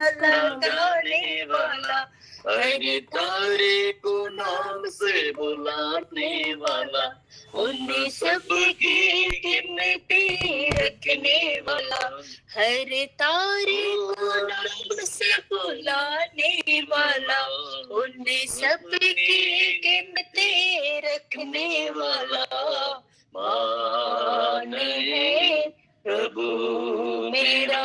लगाने वाला, हर तारे को नाम से बुलाने वाला, उन्हें सबकी गिनती रखने वाला, हर तारे को नाम से बुलाने वाला, उन्हें सबकी गिनती रखने वाला, महान है प्रभु मेरा,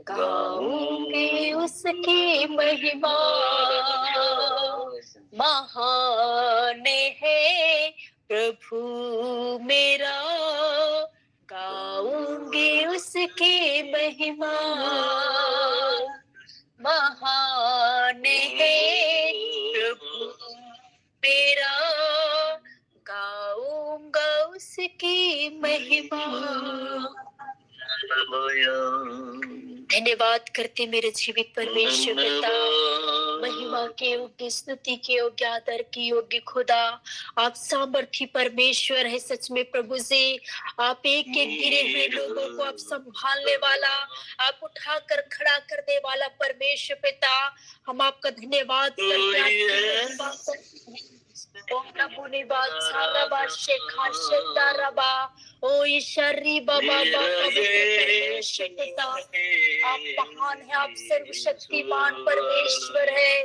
गाऊंगी उसकी महिमा, महान है प्रभु मेरा, गाऊंगी उसकी महिमा, महान है प्रभु मेरा, गाऊंगा उसकी महिमा। धन्यवाद करते मेरे जीवित परमेश्वर पिता, महिमा के योग्य, स्तुति के योग्य, आदर के योग्य खुदा, आप सामर्थी परमेश्वर है सच में प्रभु जी। आप एक एक गिरे हुए लोगों को आप संभालने वाला, आप उठाकर खड़ा करने वाला परमेश्वर पिता, हम आपका धन्यवाद करते हैं। ओ ईश्वरी बाबा आप महान है, आप सर्वशक्तिमान परमेश्वर है।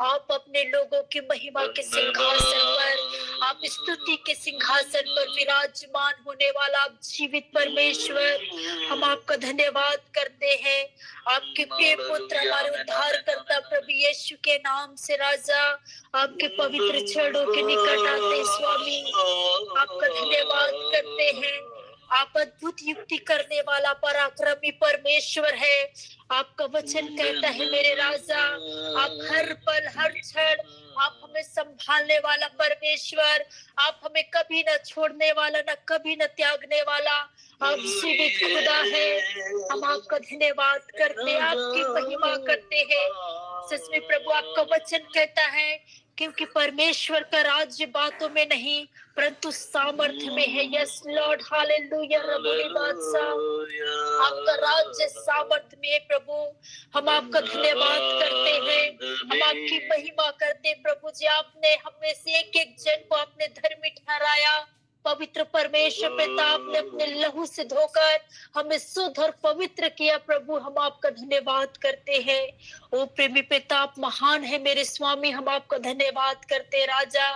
आप अपने लोगों की महिमा के सिंहासन पर, आप स्तुति के सिंहासन पर विराजमान होने वाला आप जीवित परमेश्वर, हम आपका धन्यवाद करते हैं। आपके प्रिय पुत्र हमारे उद्धार करता प्रभु यीशु के नाम से राजा, आपके पवित्र चरणों के निकट आते स्वामी, आपका धन्यवाद करते हैं। आप अद्भुत युक्ति करने वाला पराक्रमी परमेश्वर है। आपका वचन कहता है मेरे राजा, आप हर पल हर क्षण आप हमें संभालने वाला परमेश्वर, आप हमें कभी न छोड़ने वाला, न कभी न त्यागने वाला, आप जीवित खुदा है। हम आपका धन्यवाद करते, आपकी महिमा करते हैं। सच में प्रभु आपका वचन कहता है, क्योंकि परमेश्वर का राज्य बातों में नहीं परंतु सामर्थ्य में है। यस लॉर्ड, हालेलुया रब्बुल बादशाह, आपका राज्य सामर्थ्य में है प्रभु। हम आपका धन्यवाद करते हैं, हम आपकी महिमा करते हैं प्रभु जी। आपने हमें से एक एक जन को आपने धर्मी ठहराया। पवित्र परमेश्वर पिता, आपने अपने लहू से धोकर हमें शुद्ध और पवित्र किया प्रभु, हम आपका धन्यवाद करते हैं। ओ प्रेमी पिता, आप महान है मेरे स्वामी, हम आपका धन्यवाद करते हैं राजा।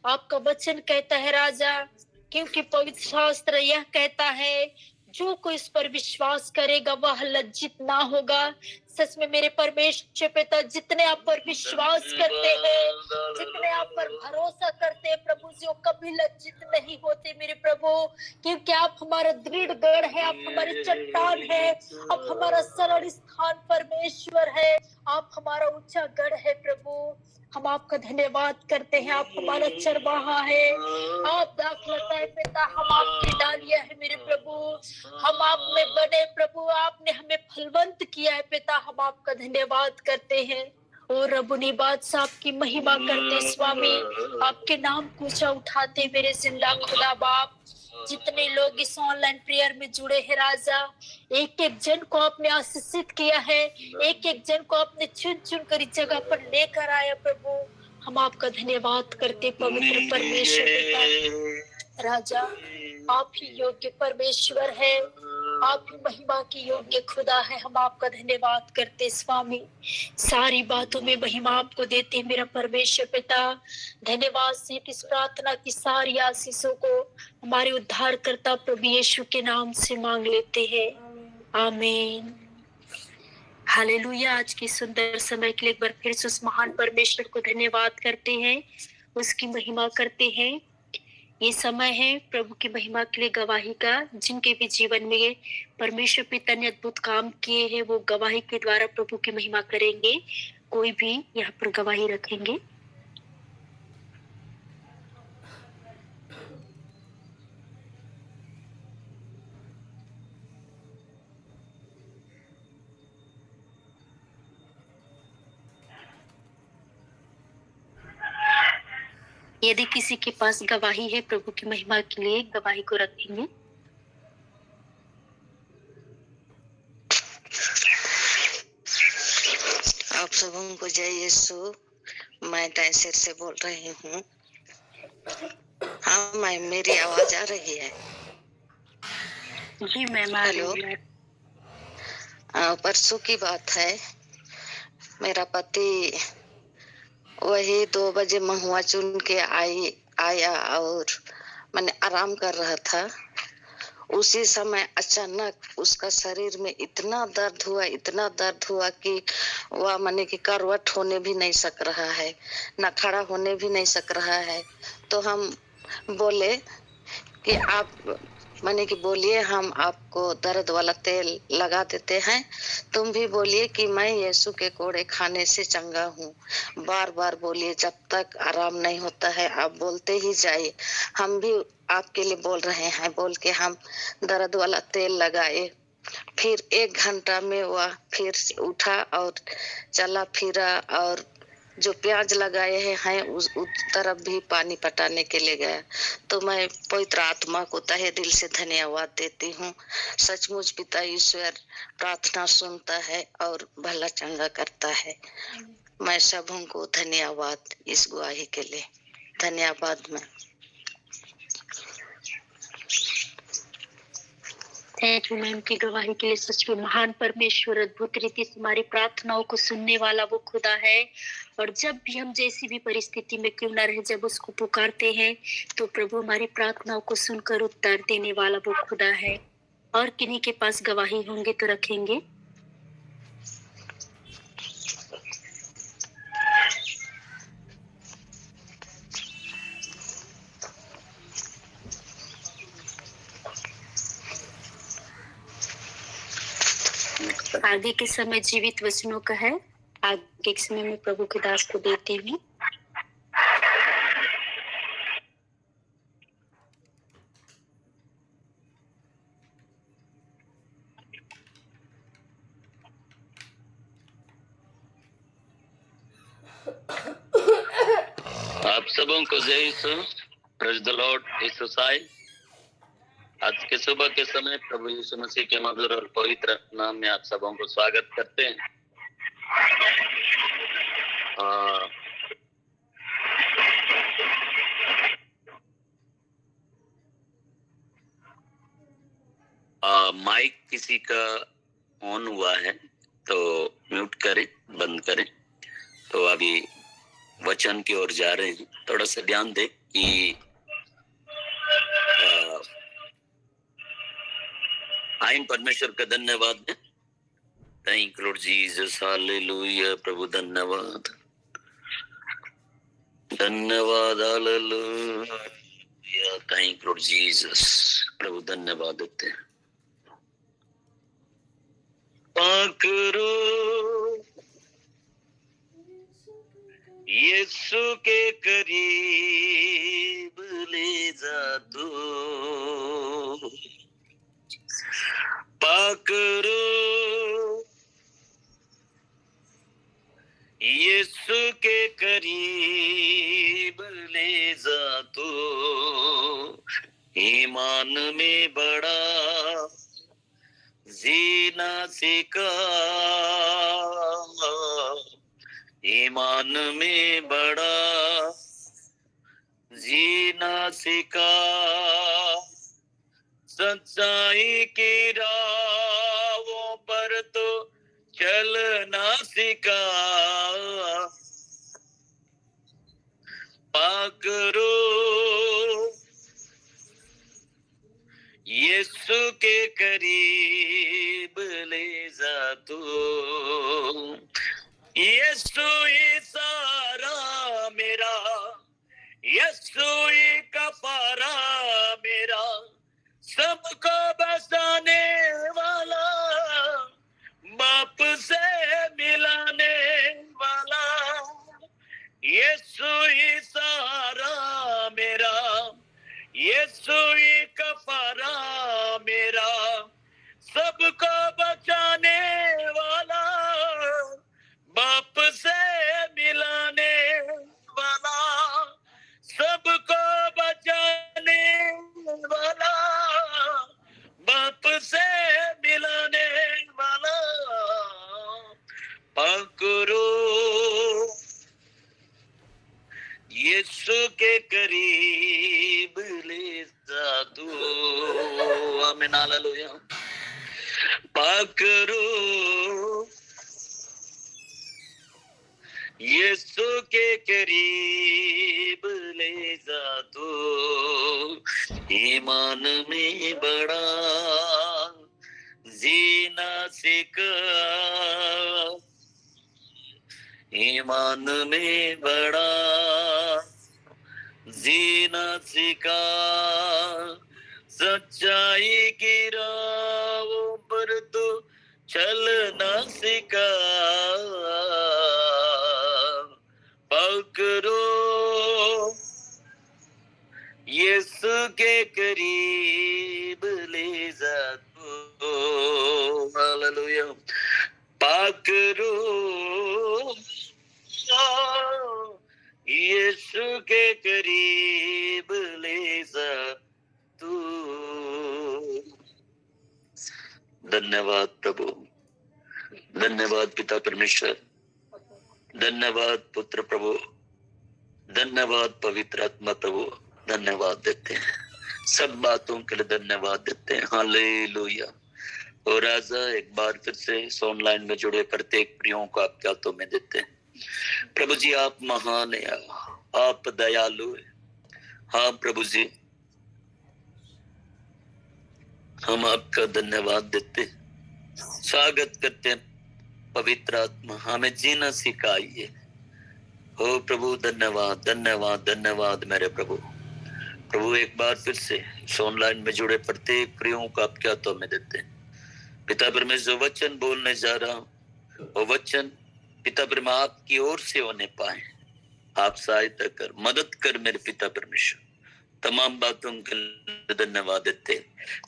आपका वचन कहता है राजा, क्योंकि पवित्र शास्त्र यह कहता है, जो कोई इस पर विश्वास करेगा वह लज्जित ना होगा। सच में मेरे परमेश्वर पिता, जितने आप पर विश्वास करते हैं, जितने आप पर भरोसा करते हैं प्रभु जी, वो कभी लज्जित नहीं होते मेरे प्रभु, क्योंकि आप हमारा दृढ़ गढ़ है, आप हमारी चट्टान है, आप हमारा सरल स्थान परमेश्वर है, आप हमारा ऊंचा गढ़ है प्रभु। हम आपका धन्यवाद करते हैं, आप हमारा चरवाहा है, आप दाखलता है पिता, हम आपकी डालियां है मेरे प्रभु, हम आप में बने प्रभु, आपने हमें फलवंत किया है पिता, हम आपका धन्यवाद करते हैं। और रब्बुनी बादशाह आपकी महिमा करते स्वामी, आपके नाम को ऊंचा उठाते मेरे जिंदा खुदा बाप। जितने लोग इस ऑनलाइन प्रेयर में जुड़े हैं राजा, एक एक जन को आपने आशीषित किया है, एक एक जन को आपने चुन चुन कर इस जगह पर लेकर आया प्रभु, हम आपका धन्यवाद करते पवित्र परमेश्वर पिता। राजा, आप ही योग्य परमेश्वर है, आप ही महिमा की योग्य खुदा है, हम आपका धन्यवाद करते स्वामी। सारी बातों में महिमा आपको देते मेरा परमेश्वर पिता। धन्यवाद से इस प्रार्थना की सारी आशीषों को हमारे उद्धार करता प्रभु यीशु के नाम से मांग लेते हैं, आमीन। हालेलुया। आज की सुंदर समय के लिए एक बार फिर से उस महान परमेश्वर को धन्यवाद करते हैं, उसकी महिमा करते हैं। ये समय है प्रभु की महिमा के लिए गवाही का। जिनके भी जीवन में परमेश्वर पिता ने अद्भुत काम किए हैं, वो गवाही के द्वारा प्रभु की महिमा करेंगे। कोई भी यहाँ पर गवाही रखेंगे। यदि किसी के पास गवाही है प्रभु की महिमा के लिए, गवाही को रखेंगे। आप सबों को जय यीशु। मैं टैंसेर से बोल रही हूँ। हाँ, मेरी आवाज आ रही है? जी मैम, आ रही है। परसों की बात है, मेरा पति वही 2 बजे महुआ चुन के आया और मैंने आराम कर रहा था। उसी समय अचानक उसका शरीर में इतना दर्द हुआ कि वह माने कि करवट होने भी नहीं सक रहा है, न खड़ा होने भी नहीं सक रहा है। तो हम बोले कि आप माने कि बोलिए, हम आपको दर्द वाला तेल लगा देते हैं। तुम भी बोलिए कि मैं यीशु के कोड़े खाने से चंगा हूँ। बार बार बोलिए, जब तक आराम नहीं होता है आप बोलते ही जाइए। हम भी आपके लिए बोल रहे हैं। बोल के हम दर्द वाला तेल लगाए। फिर 1 घंटा में वह फिर उठा और चला फिरा और जो प्याज लगाए हैं उस तरफ भी पानी पटाने के लिए गया। तो मैं पवित्र आत्मा को तहे दिल से धन्यवाद देती हूँ। सचमुच पिता ईश्वर प्रार्थना सुनता है और भला चंगा करता है। मैं सबों को धन्यवाद इस गवाही के लिए। धन्यवाद। मैं थैंक यू मैम की गवाही के लिए। सच में महान परमेश्वर अद्भुत रीति से हमारी प्रार्थनाओं को सुनने वाला वो खुदा है। और जब भी हम जैसी भी परिस्थिति में क्यों ना रहे, जब उसको पुकारते हैं तो प्रभु हमारी प्रार्थनाओं को सुनकर उत्तर देने वाला वो खुदा है। और किन्हीं के पास गवाही होंगे तो रखेंगे। आगे के समय जीवित वचनों का है। आगे के समय में प्रभु के दास को देती हूँ। आप सबों को जय यीशु। Praise the Lord. ईसाई आज के सुबह के समय प्रभु यीशु मसीह के मधुर और पवित्र नाम में आप सबों को स्वागत करते हैं। माइक किसी का ऑन हुआ है तो म्यूट करें, बंद करें। तो अभी वचन की ओर जा रहे हैं। थोड़ा सा ध्यान दें कि आइन परमेश्वर का धन्यवाद है। Thank Lord Jesus, hallelujah. प्रभु धन्यवाद, धन्यवाद, हालेलुया। Thank Lord Jesus. प्रभु धन्यवाद देते हैं। पकड़ो यीशु के करीब ले जा दो, पकड़ो यीशु के करीब ले जा दो। ईमान में बड़ा जीना सीखा, ईमान में बड़ा जीना सीखा, सच्चाई की राहों पर तो चलना सीखा। पकड़ो यीशु के करीब ले जा तू। यीशु ही सारा मेरा, यीशु ही कफारा मेरा, सबको बसाने वाला, बाप से मिलाने वाला। यीशु ही सारा मेरा, यीशु ही कफारा मेरा, सबको बचाने वाला, बाप से मिलाने वाला, सबको बचाने वाला, बाप से मिलाने वाला। पकड़ो यीशु के करीब ले जा तू। आमीन, हालेलुया। पकड़ो यीशु के करीब ले जा तू, ईमान में बड़ा जीना सीखा, ईमान में बड़ा जीना सीखा, सच्चाई की राहों पर तू चलना सीखा। पकड़ो यीशु के करीब ले जा तू। हालेलुया। पकड़ो यीशु के करीब ले जा तू। धन्यवाद प्रभु, धन्यवाद पिता परमेश्वर, धन्यवाद पुत्र प्रभु, धन्यवाद पवित्र आत्मा प्रभु। धन्यवाद देते हैं, सब बातों के लिए धन्यवाद देते हैं। हालेलुया। और राजा, एक बार फिर से इस ऑनलाइन में जुड़े प्रत्येक प्रियों को आपके हाथों में देते हैं। प्रभु जी, आप महान है, आप दयालु है। हाँ प्रभु जी, हम आपका धन्यवाद देते हैं, स्वागत करते हैं। पवित्र आत्मा हमें जीना सिखाइए। हो प्रभु, धन्यवाद धन्यवाद धन्यवाद मेरे प्रभु। प्रभु, एक बार फिर से इस ऑनलाइन में जुड़े प्रत्येक प्रियों को आपके हाथों में देते हैं। पिता परमेश्वर, जो वचन बोलने जा रहा हूँ, वो वचन पिता परमेश्वर आपकी ओर से होने पाए। आप सहायता कर, मदद कर मेरे पिता परमेश्वर। तमाम बातों के लिए धन्यवाद देते,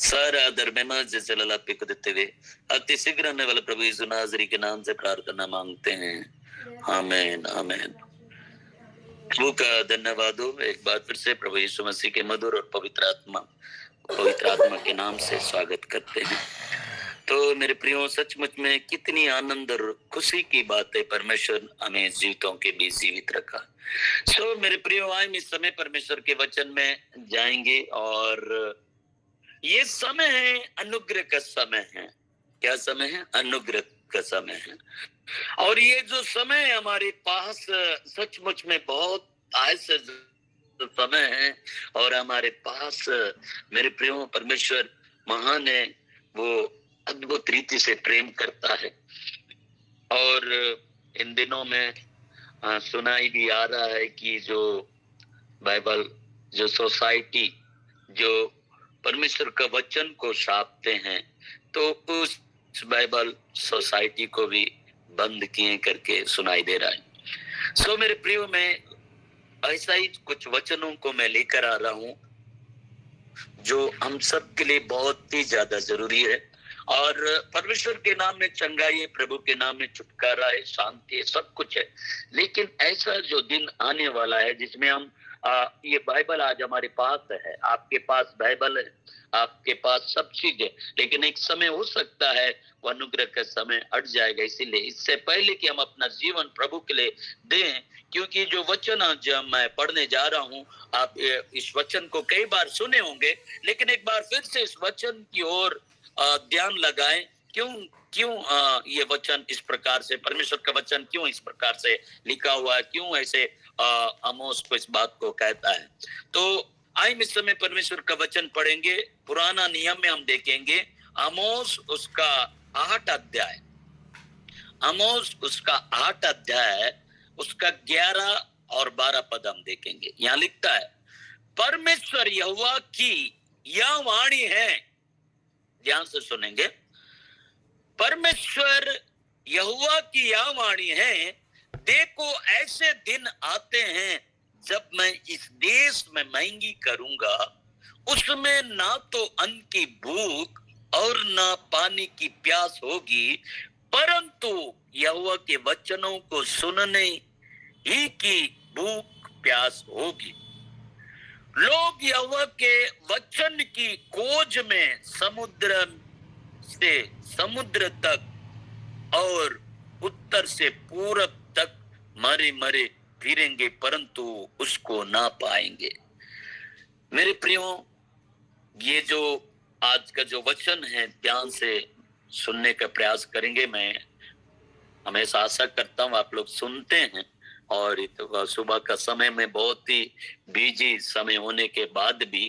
सारा आदर महिमा जैसे लला पे को देते हुए अति शीघ्र आने वाले प्रभु यीशु नाज़री के नाम से प्रार्थना मांगते हैं। आमीन आमीन। प्रभु का धन्यवाद हो। एक बार फिर से प्रभु यीशु मसीह के मधुर और पवित्र आत्मा के नाम से स्वागत करते हैं। तो मेरे प्रियो, सचमुच में कितनी आनंद और खुशी की बात है, परमेश्वर हमें जीवितों के बीच जीवित रखा। सो मेरे प्रियो, हम इस समय परमेश्वर के वचन में जाएंगे और ये समय है अनुग्रह का समय है। क्या समय है? अनुग्रह का समय है। और ये जो समय है हमारे पास सचमुच में बहुत ऐसे समय है, और हमारे पास मेरे प्रियो परमेश्वर महान है, वो अद्भुत रीति से प्रेम करता है। और इन दिनों में सुनाई भी आ रहा है कि जो बाइबल, जो सोसाइटी जो परमेश्वर का वचन को छापते हैं, तो उस बाइबल सोसाइटी को भी बंद किए करके सुनाई दे रहा है। सो मेरे प्रियो, में ऐसा ही कुछ वचनों को मैं लेकर आ रहा हूं जो हम सब के लिए बहुत ही ज्यादा जरूरी है। और परमेश्वर के नाम में चंगाई है, प्रभु के नाम में छुटकारा है, शांति है, सब कुछ है। लेकिन ऐसा जो दिन आने वाला है जिसमें हम ये बाइबल आज हमारे पास है, आपके पास बाइबल है, आपके पास सब चीज है, लेकिन एक समय हो सकता है वो अनुग्रह का समय हट जाएगा। इसीलिए इससे पहले कि हम अपना जीवन प्रभु के लिए दें, क्योंकि जो वचन आज मैं पढ़ने जा रहा हूँ, आप इस वचन को कई बार सुने होंगे, लेकिन एक बार फिर से इस वचन की ओर ध्यान लगाएं। क्यों ये वचन इस प्रकार से, परमेश्वर का वचन क्यों इस प्रकार से लिखा हुआ है, क्यों ऐसे आमोस को इस बात को कहता है। तो आइए इस समय परमेश्वर का वचन पढ़ेंगे। पुराना नियम में हम देखेंगे आमोस उसका 8 अध्याय, आमोस उसका 8 अध्याय, उसका 11 और 12 पद हम देखेंगे। यहाँ लिखता है, परमेश्वर यहोवा की यह वाणी है, ध्यान से सुनेंगे, परमेश्वर यहोवा की यह वाणी है, देखो ऐसे दिन आते हैं जब मैं इस देश में महंगी करूंगा, उसमें ना तो अन्न की भूख और ना पानी की प्यास होगी, परंतु यहोवा के वचनों को सुनने ही की भूख प्यास होगी। लोग यहोवा के वचन की खोज में समुद्र से समुद्र तक और उत्तर से पूरब तक मरे मरे फिरेंगे परंतु उसको ना पाएंगे। मेरे प्रियो, ये जो आज का जो वचन है ध्यान से सुनने का प्रयास करेंगे। मैं हमेशा आशा करता हूँ आप लोग सुनते हैं, और तो सुबह का समय में बहुत ही बिजी समय होने के बाद भी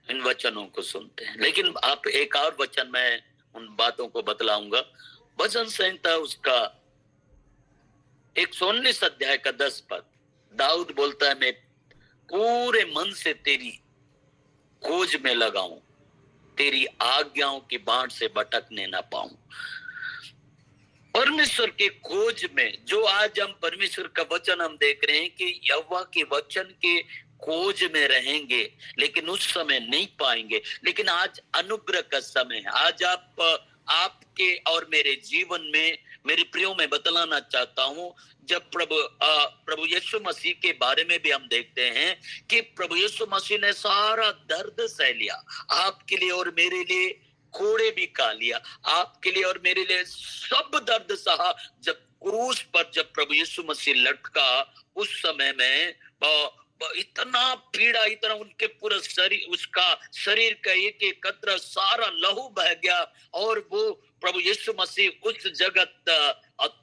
इन वचनों को सुनते हैं। लेकिन आप एक और वचन मैं उन बातों को बतलाऊंगा। वचन संहिता उसका 119 अध्याय का 10 पद, दाऊद बोलता है, मैं पूरे मन से तेरी खोज में लगाऊं, तेरी आज्ञाओं की बाट से भटकने ना पाऊं। परमेश्वर के खोज में, जो आज हम परमेश्वर का वचन हम देख रहे हैं कि यहोवा के वचन के खोज में रहेंगे, लेकिन उस समय नहीं पाएंगे। लेकिन आज अनुग्रह का समय है। आज आपके और मेरे जीवन में, मेरे प्रियो, में बतलाना चाहता हूं, जब प्रभु यीशु मसीह के बारे में भी हम देखते हैं कि प्रभु यीशु मसीह ने सारा दर्द सह लिया आपके लिए और मेरे लिए, कोड़े भी खा लिया आपके लिए और मेरे लिए, सब दर्द सहा। जब क्रूस पर जब प्रभु यीशु मसीह लटका, उस समय में इतना पीड़ा, इतना उनके पूरा शरीर, उसका शरीर का एक एक कतरा सारा लहू बह गया, और वो प्रभु यीशु मसीह उस जगत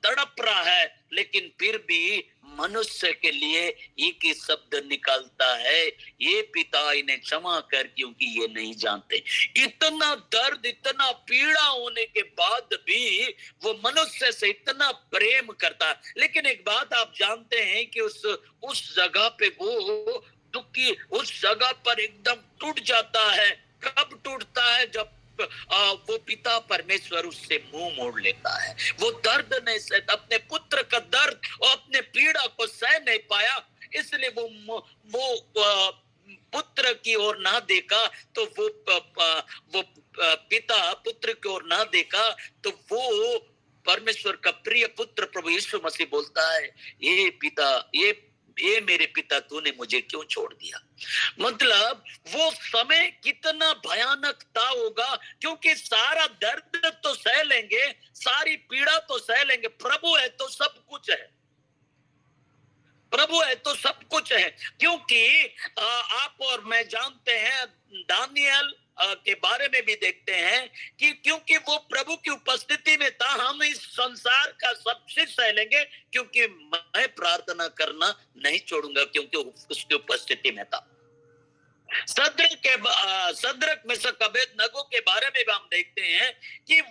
तड़प रहा है, लेकिन फिर भी मनुष्य के लिए एक ही शब्द निकलता है, ये पिता इन्हें क्षमा कर, क्योंकि ये नहीं जानते। इतना दर्द, इतना पीड़ा होने के बाद भी वो मनुष्य से इतना प्रेम करता है। लेकिन एक बात आप जानते हैं कि उस जगह पे वो दुखी, उस जगह पर एकदम टूट जाता है। कब टूटता है? जब वो पिता परमेश्वर उससे मुंह मोड़ लेता है। वो दर्द नहीं सह, अपने पुत्र का दर्द और अपने पीड़ा को सह नहीं पाया, इसलिए वो पुत्र की ओर ना देखा, तो वो पिता पुत्र की ओर ना देखा, तो वो परमेश्वर का प्रिय पुत्र प्रभु यीशु मसीह बोलता है, ये पिता, ये मेरे पिता, तूने मुझे क्यों छोड़ दिया। मतलब वो समय कितना भयानक था होगा, क्योंकि सारा दर्द तो सह लेंगे, सारी पीड़ा तो सह लेंगे, प्रभु है तो सब कुछ है, प्रभु है तो सब कुछ है। क्योंकि आप और मैं जानते हैं, दानियल के बारे में भी देखते हैं कि क्योंकि वो प्रभु की उपस्थिति में था, हम इस संसार का सब चीज सह लेंगे, क्योंकि मैं प्रार्थना करना नहीं छोड़ूंगा, क्योंकि उसकी उपस्थिति में था। सद्रक मेशक अबेदनगो के बारे में भी हम देखते हैं कि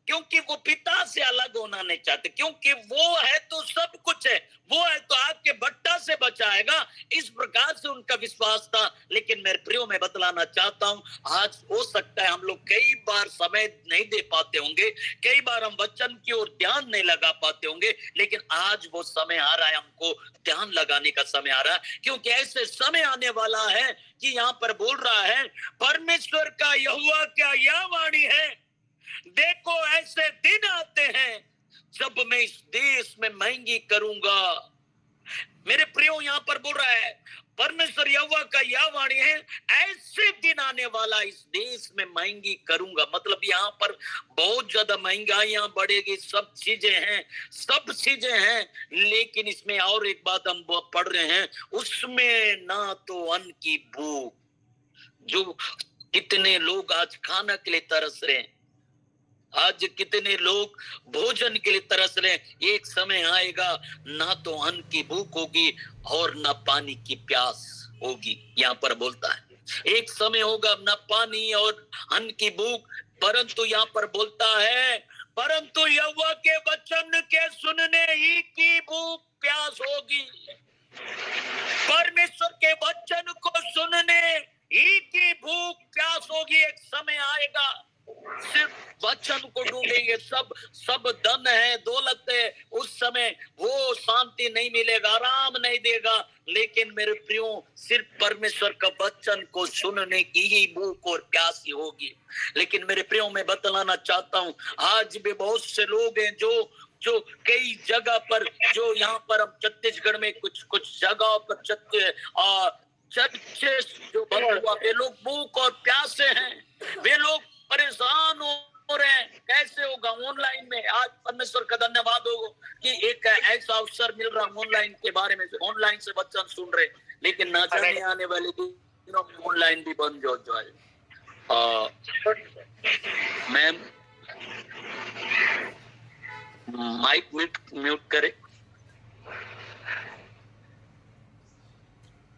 क्योंकि वो पिता से अलग होना नहीं चाहते, क्योंकि वो है तो सब कुछ है, वो है तो आपके भट्टा से बचाएगा, इस प्रकार से उनका विश्वास था। लेकिन मेरे प्रियो, में बतलाना चाहता हूं, आज हो सकता है हम लोग कई बार समय नहीं दे पाते होंगे, कई बार हम वचन की ओर ध्यान नहीं लगा पाते होंगे, लेकिन आज वो समय आ रहा है, हमको ध्यान लगाने का समय आ रहा है। क्योंकि ऐसे समय आने वाला है कि यहाँ पर बोल रहा है, परमेश्वर का यहोवा क्या यह वाणी है, देखो ऐसे दिन आते हैं जब मैं इस देश में महंगी करूंगा। मेरे प्रियो, यहाँ पर बोल रहा है, परमेश्वर यहोवा का यह वाणी है, ऐसे दिन आने वाला, इस देश में महंगी करूंगा। मतलब यहाँ पर बहुत ज्यादा महंगाइयां बढ़ेगी, सब चीजें हैं, लेकिन इसमें और एक बात हम पढ़ रहे हैं, उसमें ना तो अन्न की भूख, जो कितने लोग आज खाना के लिए तरस रहे हैं, आज कितने लोग भोजन के लिए तरस रहे हैं, एक समय आएगा ना तो अन्न की भूख होगी और ना पानी की प्यास होगी। यहाँ पर बोलता है एक समय होगा ना पानी और अन्न की भूख, परंतु यहाँ पर बोलता है, परंतु यहोवा के वचन के सुनने ही की भूख प्यास होगी। परमेश्वर के वचन को सुनने ही की भूख प्यास होगी। एक समय आएगा सिर्फ वचन को ढूंढेंगे, सब धन है, दौलत है, उस समय वो शांति नहीं मिलेगा, आराम नहीं देगा। लेकिन मेरे प्रियो, सिर्फ परमेश्वर का वचन को सुनने की ही भूख और प्यास ही होगी। लेकिन मेरे प्रियो, मैं बतलाना चाहता हूँ, आज भी बहुत से लोग हैं जो कई जगह पर, जो यहाँ पर हम छत्तीसगढ़ में कुछ जगहों पर चर्चेस जो बना हुआ, वे लोग भूख और प्यासे हैं, वे लोग परेशान रहे हैं, कैसे होगा ऑनलाइन में। आज परमेश्वर का धन्यवाद हो कि एक ऐसा अवसर मिल रहा ऑनलाइन के बारे में, ऑनलाइन से वचन सुन रहे, लेकिन न जाने आने वाले दिनों में ऑनलाइन भी बंद हो जाए। मैम माइक म्यूट करे।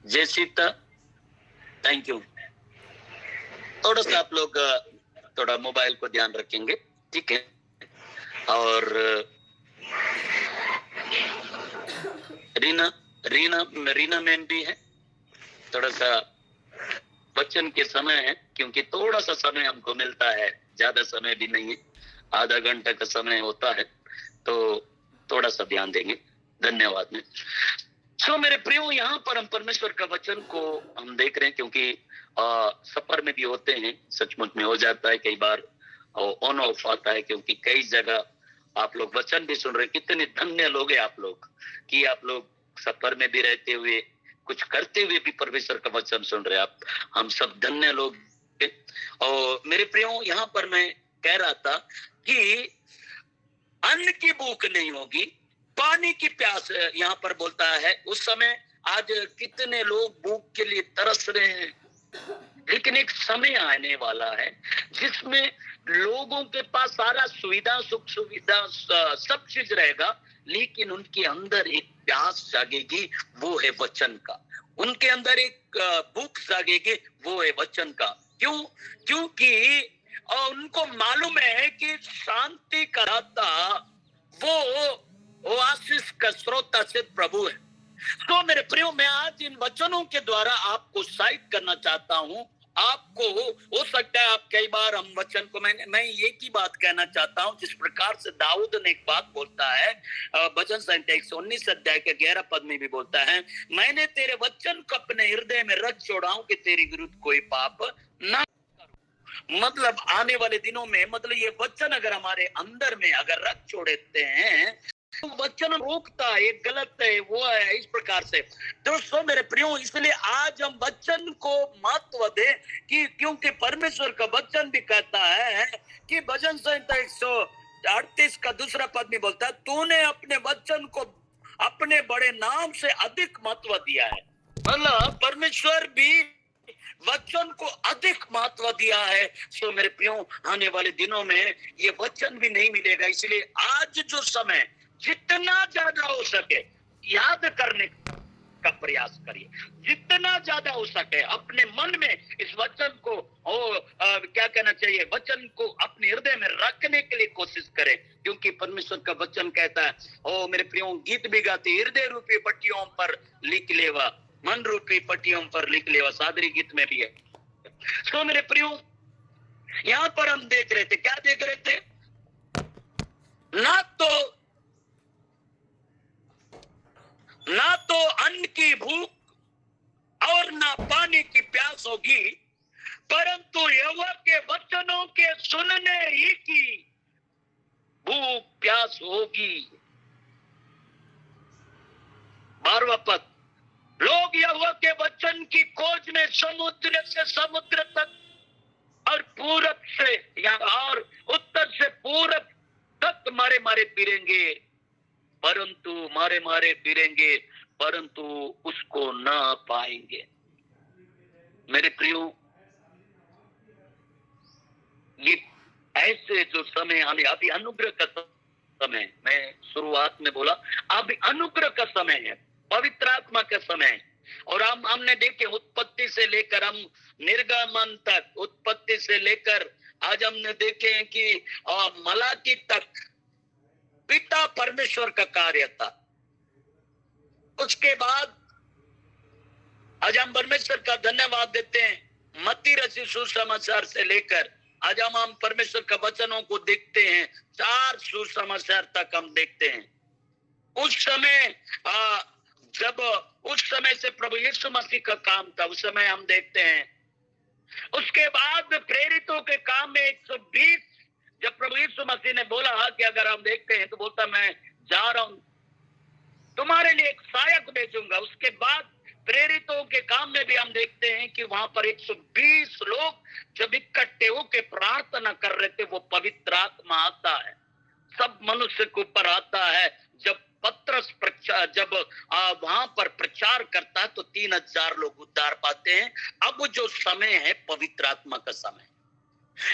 जय सीता, थैंक यू। थोड़ा सा आप लोग थोड़ा मोबाइल को ध्यान रखेंगे, ठीक है। और रीना मैम भी है। थोड़ा सा वचन के समय है, क्योंकि थोड़ा सा समय हमको मिलता है, ज्यादा समय भी नहीं है, आधा घंटा का समय होता है, तो थोड़ा सा ध्यान देंगे। धन्यवाद में। सो मेरे प्रियो, यहाँ पर हम परमेश्वर का वचन को हम देख रहे हैं, क्योंकि सफर में भी होते हैं, सचमुच में हो जाता है कई बार ऑन ऑफ आता है, क्योंकि कई जगह आप लोग वचन भी सुन रहे हैं। कितने धन्य लोग हैं आप लोग कि आप लोग सफर में भी रहते हुए, कुछ करते हुए भी परमेश्वर का वचन सुन रहे हैं। आप हम सब धन्य लोग। और मेरे प्रियो, यहाँ पर मैं कह रहा था कि अन्न की भूख नहीं होगी, पानी की प्यास यहाँ पर बोलता है। उस समय आज कितने लोग भूख के लिए तरस रहे हैं, लेकिन एक समय आने वाला है जिसमें लोगों के पास सारा सुविधा, सुख सुविधा, सब चीज रहेगा, लेकिन उनके अंदर एक प्यास जागेगी, वो है वचन का। उनके अंदर एक भूख जागेगी, वो है वचन का। क्यों? क्योंकि उनको मालूम है कि शांति का दाता वो आशीष का स्रोत सिर्फ प्रभु है। तो मेरे प्रियो, मैं आज इन वचनों के द्वारा आपको उत्साहित करना चाहता हूं। आपको हो सकता है आप कई बार हम वचन को, मैं एक ही बात कहना चाहता हूं, जिस प्रकार से दाऊद ने एक बात बोलता है, भजन संहिता 119 अध्याय के 11 पद में भी बोलता है, मैंने तेरे वचन को अपने हृदय में रख छोड़ा हूं कि तेरी विरुद्ध कोई पाप ना। मतलब आने वाले दिनों में, मतलब ये वचन अगर हमारे अंदर में अगर रख छोड़ते हैं तो वचन रोकता है, गलत है, वो है इस प्रकार से। दोस्तों मेरे प्रियो, इसलिए आज हम वचन को महत्व दें, कि क्योंकि परमेश्वर का वचन भी कहता है कि भजन संहिता 138 का दूसरा पद में बोलता है, तूने अपने वचन को अपने बड़े नाम से अधिक महत्व दिया है। मतलब परमेश्वर भी वचन को अधिक महत्व दिया है। सो मेरे प्रियो, आने वाले दिनों में ये वचन भी नहीं मिलेगा। इसलिए आज जो समय जितना ज्यादा हो सके याद करने का प्रयास करिए, जितना ज्यादा हो सके अपने मन में इस वचन को क्या कहना चाहिए, वचन को अपने हृदय में रखने के लिए कोशिश करें, क्योंकि परमेश्वर का वचन कहता है, मेरे प्रियो, गीत भी गाते, हृदय रूपी पट्टियों पर लिख लेवा, मन रूपी पट्टियों पर लिख लेवा, सादरी गीत में भी है। तो मेरे प्रियो, यहां पर हम देख रहे थे, क्या देख रहे थे, ना तो अन्न की भूख और ना पानी की प्यास होगी, परंतु यहोवा के वचनों के सुनने ही की भूख प्यास होगी। 12वां पद, लोग यहोवा के वचन की खोज में समुद्र से समुद्र तक और पूरब से और उत्तर से पूरब तक मारे मारे फिरेंगे, परंतु उसको ना पाएंगे। मेरे प्रियो, ये ऐसे जो समय हमें अभी अनुग्रह का समय, मैं शुरुआत में बोला अभी अनुग्रह का समय है, पवित्र आत्मा का समय है। और हमने देखे उत्पत्ति से लेकर हम निर्गमन तक, उत्पत्ति से लेकर आज हमने देखे हैं कि मलाकी तक पिता परमेश्वर का कार्य था। उसके बाद आज हम परमेश्वर का धन्यवाद देते हैं, मत्ती रचित सुसमाचार से लेकर आज हम परमेश्वर का वचनों को देखते हैं, 4 सुसमाचार तक हम देखते हैं। उस समय जब उस समय से प्रभु यीशु मसीह का काम था, उस समय हम देखते हैं। उसके बाद प्रेरितों के काम में 120, जब प्रभु यीशु मसीह ने बोला कि अगर हम देखते हैं तो बोलता मैं जा रहा हूं, तुम्हारे लिए एक सहायक भेजूंगा। उसके बाद प्रेरितों के काम में भी हम देखते हैं कि वहां पर 120 लोग जब इकट्ठे होके प्रार्थना कर रहे थे, वो पवित्र आत्मा आता है, सब मनुष्य के ऊपर आता है। जब पत्रस प्रचार, जब वहां पर प्रचार करता है तो 3000 लोग उद्धार पाते हैं। अब जो समय है पवित्र आत्मा का समय,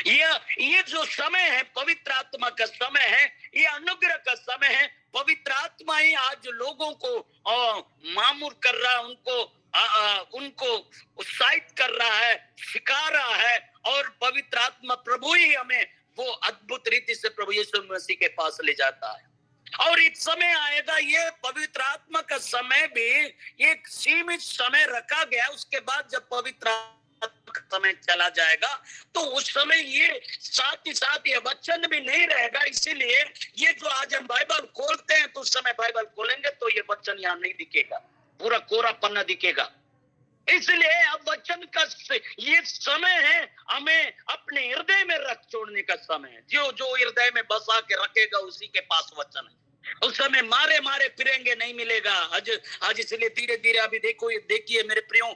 ये जो समय है पवित्र आत्मा का समय है, ये अनुग्रह का समय है। पवित्र आत्मा ही आज लोगों को मामूर कर रहा है, उनको उत्साहित कर रहा है, सिखा रहा है। और पवित्र आत्मा प्रभु ही हमें वो अद्भुत रीति से प्रभु यीशु मसीह के पास ले जाता है। और एक समय आएगा, ये पवित्र आत्मा का समय भी एक सीमित समय रखा गया। उसके बाद जब पवित्र आत्मा का समय चला जाएगा तो उस समय ये साथ ही साथ ये वचन भी नहीं रहेगा। इसीलिए ये जो आज हम बाइबल खोलते हैं तो उस समय बाइबल खोलेंगे तो ये वचन यहाँ नहीं दिखेगा, पूरा कोरा पन्ना दिखेगा। इसलिए अब वचन का ये समय है, हमें अपने हृदय में रख छोड़ने का समय है। जो हृदय में बसा के रखेगा उसी के पास वचन है। उस समय मारे मारे फिरेंगे, नहीं मिलेगा। आज इसलिए धीरे धीरे अभी देखिए मेरे प्रियो,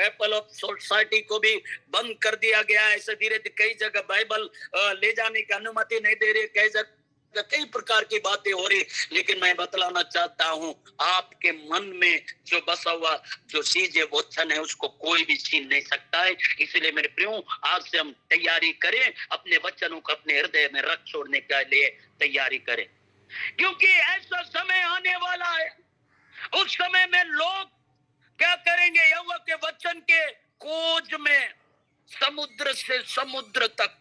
एप्पल ऑफ सोसाइटी को भी बंद कर दिया गया है। ऐसे धीरे कई जगह बाइबल ले जाने की अनुमति नहीं दे रही, कई जगह कई प्रकार की बातें हो रही। लेकिन मैं बतलाना चाहता हूं, आपके मन में जो बसा हुआ जो चीज है, वचन है, उसको कोई भी छीन नहीं सकता है। इसलिए मेरे प्रियो, आज से हम तैयारी करें, अपने वचनों को अपने हृदय में रख छोड़ने के लिए तैयारी करें, क्योंकि ऐसा समय आने वाला है। उस समय में लोग क्या करेंगे? यहोवा के वचन के खोज में समुद्र से समुद्र तक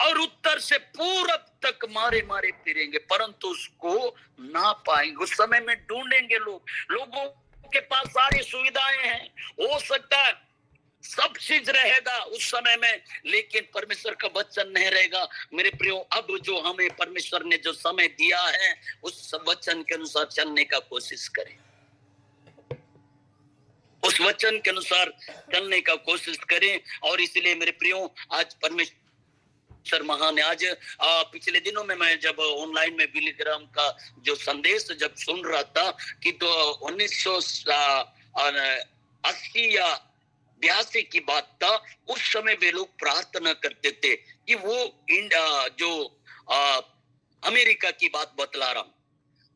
और उत्तर से पूरब तक मारे मारे फिरेंगे, परंतु उसको ना पाएंगे। उस समय में ढूंढेंगे लोगों के पास सारी सुविधाएं हैं, हो सकता है सब चीज रहेगा उस समय में, लेकिन परमेश्वर का वचन नहीं रहेगा। मेरे प्रियो, अब जो हमें परमेश्वर ने जो समय दिया है उस वचन के अनुसार चलने का कोशिश करें, उस वचन के अनुसार चलने का कोशिश करें। और इसलिए मेरे प्रियो, आज परमेश्वर महान है। आज पिछले दिनों में मैं जब ऑनलाइन में बिली ग्राहम का जो संदेश जब सुन रहा था कि तो 1980 या 82 की बात था, उस समय वे लोग प्रार्थना करते थे कि वो अमेरिका की बात बतला रहा हूं,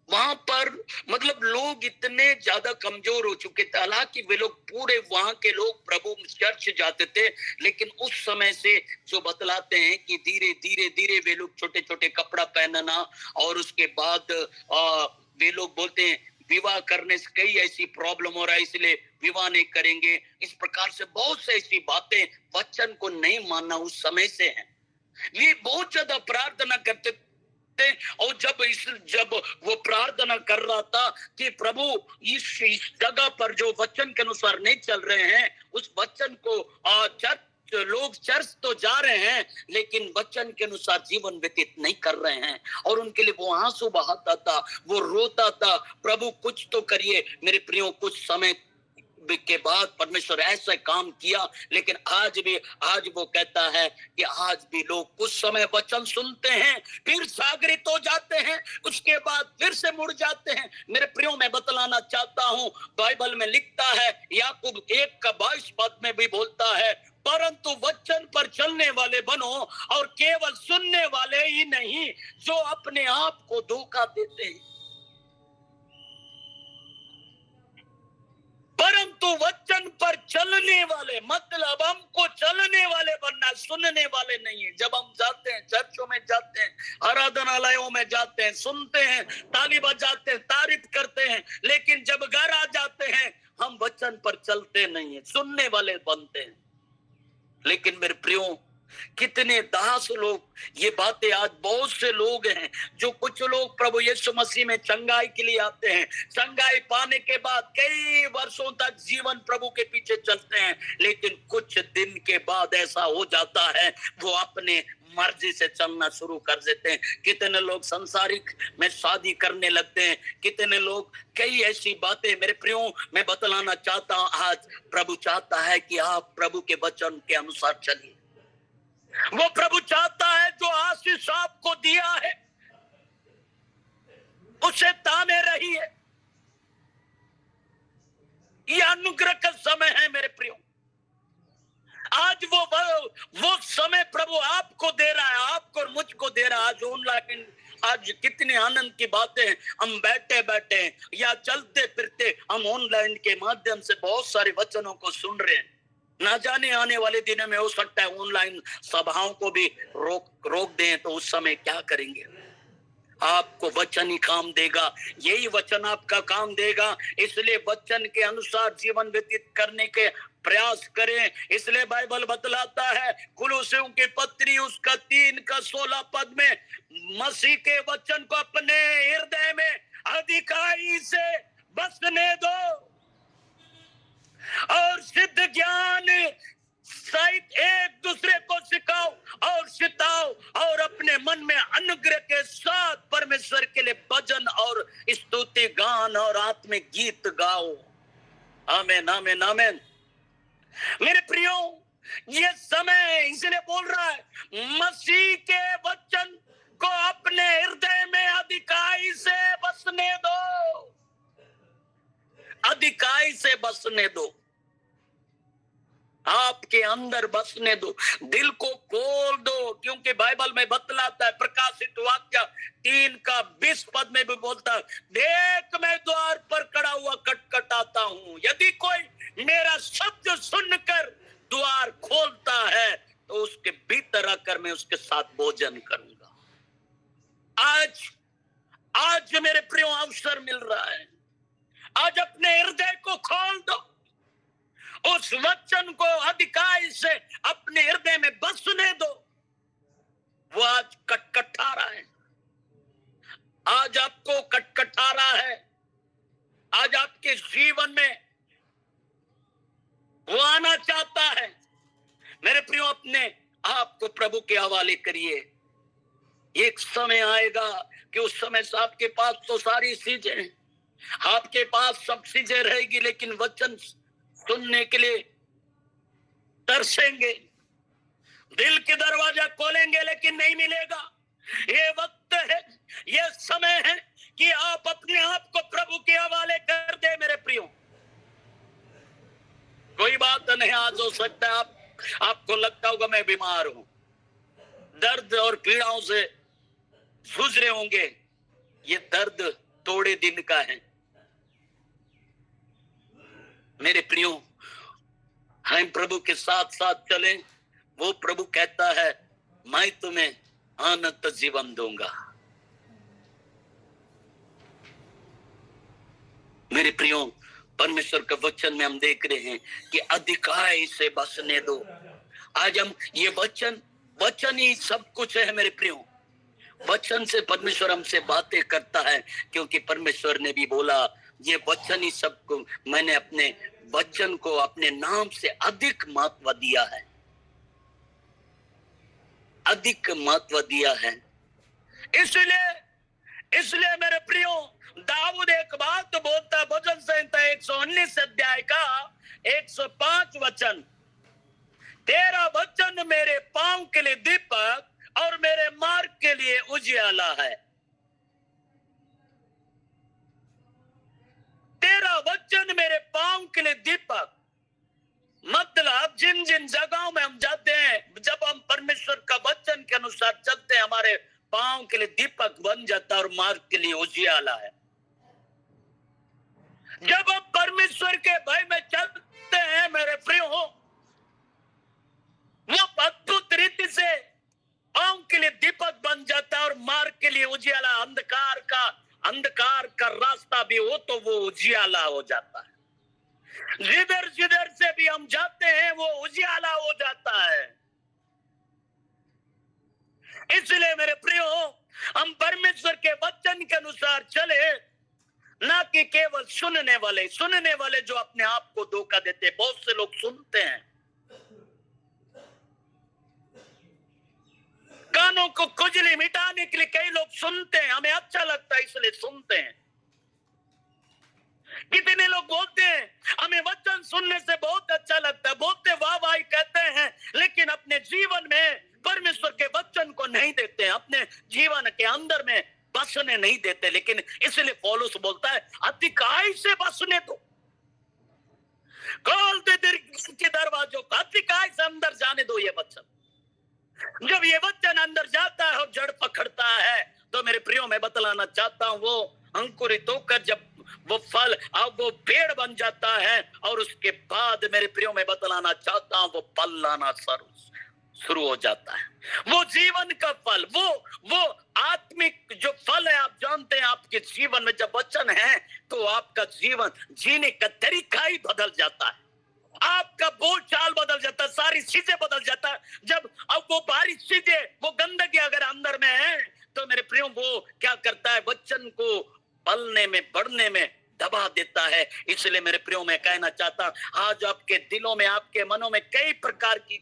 वहां पर मतलब लोग इतने ज्यादा कमजोर हो चुके थे। हालांकि वे लोग पूरे वहां के लोग प्रभु चर्च जाते थे, लेकिन उस समय से जो बतलाते हैं कि धीरे धीरे धीरे वे लोग छोटे छोटे कपड़ा पहनना, और उसके बाद वे लोग बोलते हैं विवाह करने से कई ऐसी प्रॉब्लम हो रहा है, इसलिए विवाह नहीं करेंगे। इस प्रकार से बहुत से ऐसी बातें वचन को नहीं मानना उस समय से है। ये बहुत ज्यादा प्रार्थना करते थे, और जब वो प्रार्थना कर रहा था कि प्रभु इस जगह पर जो वचन के अनुसार नहीं चल रहे हैं, उस वचन को लोग चर्च तो जा रहे हैं लेकिन वचन के अनुसार जीवन व्यतीत नहीं कर रहे हैं, और उनके लिए वो आंसू बहाता था, वो रोता था, प्रभु कुछ तो करिए। मेरे प्रियो, कुछ समय के बाद परमेश्वर ऐसा काम किया, लेकिन आज वो कहता है कि आज भी लोग कुछ समय वचन सुनते हैं, फिर जागृत हो जाते हैं, उसके बाद फिर से मुड़ जाते हैं। मेरे प्रियो, मैं बतलाना चाहता हूं, बाइबल में लिखता है, याकूब 1:22 में भी बोलता है, परंतु वचन पर चलने वाले बनो, और केवल सुनने वाले ही नहीं जो अपने आप को धोखा देते हैं। परंतु वचन पर चलने वाले, मतलब हमको चलने वाले बनना, सुनने वाले नहीं है। जब हम जाते हैं, चर्चों में जाते हैं, आराधनालयों में जाते हैं, सुनते हैं, ताली बजाते हैं, तारीफ करते हैं, लेकिन जब घर आ जाते हैं हम वचन पर चलते नहीं है, सुनने वाले बनते हैं। लेकिन मेरे प्रियो, कितने दास लोग, ये बातें आज बहुत से लोग हैं, जो कुछ लोग प्रभु यीशु मसीह में चंगाई के लिए आते हैं, चंगाई पाने के बाद कई वर्षों तक जीवन प्रभु के पीछे चलते हैं, लेकिन कुछ दिन के बाद ऐसा हो जाता है वो अपने मर्जी से चलना शुरू कर देते हैं। कितने लोग संसारिक में शादी करने लगते हैं, कितने लोग कई ऐसी बातें। मेरे प्रियो, मैं बतलाना चाहता हूं, आज प्रभु चाहता है कि आप प्रभु के वचन के अनुसार चलिए। वो प्रभु चाहता है जो आशीष आपको दिया है उसे ताने रहिए। यह अनुग्रह का समय है मेरे प्रियो। आज आज वो समय प्रभु आपको दे रहा है, आपको और मुझको दे रहा है। आज ऑनलाइन, आज कितने आनंद की बातें हैं। हम बैठे बैठे या चलते फिरते हम ऑनलाइन के माध्यम से बहुत सारे वचनों को सुन रहे हैं। ना जाने आने वाले दिनों में हो सकता है ऑनलाइन सभाओं को भी रोक दें, तो उस समय क्या करेंगे? आपको वचन ही काम देगा, यही वचन आपका काम देगा। इसलिए वचन के अनुसार जीवन व्यतीत करने के प्रयास करें। इसलिए बाइबल बतलाता है कुलुस्सियों की पत्री उसका 3:16 पद में, मसीह के वचन को अपने हृदय में अधिकाई से बसने दो और सिद्ध ज्ञान सहित एक दूसरे को सिखाओ और सिताओ और अपने मन में अनुग्रह के साथ परमेश्वर के लिए भजन और स्तुति गान और आत्मिक गीत गाओ। आमीन, आमीन, आमीन। मेरे प्रियो, ये समय इसलिए बोल रहा है, मसीह के वचन को अपने हृदय में अधिकाई से बसने दो, अधिकाई से बसने दो, आपके अंदर बसने दो, दिल को खोल दो। क्योंकि बाइबल में बतलाता है, प्रकाशित वाक्य 3:20 पद में भी बोलता है, देख मैं द्वार पर खड़ा हुआ खटखटाता हूं, यदि कोई मेरा शब्द सुनकर द्वार खोलता है तो उसके भीतर आकर मैं उसके साथ भोजन करूंगा। आज मेरे प्रियो अवसर मिल रहा है, आज अपने हृदय को खोल दो, उस वचन को अधिकाई से अपने हृदय में बसने दो। वो आज खटखटा रहा है, आज आपको खटखटा रहा है, आज आपके जीवन में वो आना चाहता है। मेरे प्रियो, अपने आप को प्रभु के हवाले करिए। एक समय आएगा कि उस समय से आपके पास तो सारी चीजें, आपके पास सब चीजें रहेगी, लेकिन वचन सुनने के लिए तरसेंगे, दिल के दरवाजा खोलेंगे लेकिन नहीं मिलेगा। ये वक्त है, ये समय है कि आप अपने आप को प्रभु के हवाले कर दे। मेरे प्रियो, कोई बात नहीं, आज हो सकता है आपको लगता होगा मैं बीमार हूं, दर्द और पीड़ाओं से जूझ रहे होंगे। ये दर्द थोड़े दिन का है। मेरे प्रियो, हम प्रभु के साथ साथ चलें। वो प्रभु कहता है, मैं तुम्हें अनंत जीवन दूंगा। मेरे प्रियो, परमेश्वर के वचन में हम देख रहे हैं कि अधिकाई से बसने दो। आज हम ये वचन ही सब कुछ है। मेरे प्रियो, वचन से परमेश्वर हमसे बातें करता है, क्योंकि परमेश्वर ने भी बोला, ये वचन ही सबको, मैंने अपने वचन को अपने नाम से अधिक महत्व दिया है, अधिक महत्व दिया है। इसलिए मेरे प्रियो, दाऊद एक बात बोलता है, भजन संहिता 119 अध्याय का 105 वचन, तेरा वचन मेरे पांव के लिए दीपक और मेरे मार्ग के लिए उजियाला है। तेरा वचन मेरे पांव के लिए दीपक, मतलब जिन जिन जगहों में हम जाते हैं, जब हम परमेश्वर का वचन के अनुसार चलते हैं, हमारे पांव के लिए दीपक बन जाता है और मार्ग के लिए उजियाला है। जब हम परमेश्वर के भय में चलते हैं, मेरे प्रियो, वो अद्भुत रीति से पांव के लिए दीपक बन जाता है और मार्ग के लिए उजियाला। अंधकार का रास्ता भी हो तो वो उजियाला हो जाता है। जिधर से भी हम जाते हैं वो उजियाला हो जाता है। इसलिए मेरे प्रियो, हम परमेश्वर के वचन के अनुसार चले, ना कि केवल सुनने वाले जो अपने आप को धोखा देते। बहुत से लोग सुनते हैं, कानों को खुजली मिटाने के लिए कई लोग सुनते हैं, हमें अच्छा लगता है इसलिए सुनते हैं। कितने लोग बोलते हैं हमें वचन सुनने से बहुत अच्छा लगता है, बोलते वाह वाह कहते हैं, लेकिन अपने जीवन में परमेश्वर के वचन को नहीं देते हैं, अपने जीवन के अंदर में बसने नहीं देते। लेकिन इसलिए पौलुस बोलता है, अधिकाई से बसने दो। खोल दे दिल के दरवाजों को, अधिकाई से अंदर जाने दो ये वचन। जब ये वचन अंदर जाता है और जड़ पकड़ता है, तो मेरे प्रियो मैं बतलाना चाहता हूं, वो अंकुरित होकर जब वो फल अब वो पेड़ बन जाता है, और उसके बाद मेरे प्रियो मैं बतलाना चाहता हूं, वो फल लाना शुरू हो जाता है। वो जीवन का फल, वो आत्मिक जो फल है, आप जानते हैं आपके जीवन में जब वचन है तो आपका जीवन जीने का तरीका ही बदल जाता है, आपका बोलचाल बदल जाता है, सारी चीजें बदल जाता है। जब अब वो बाहरी चीजें, वो गंदगी अगर अंदर में है, तो मेरे प्रियो वो क्या करता है, वचन को पलने में, बढ़ने में दबा देता है। इसलिए मेरे प्रियो मैं कहना चाहता हूं, आज आपके दिलों में, आपके मनों में कई प्रकार की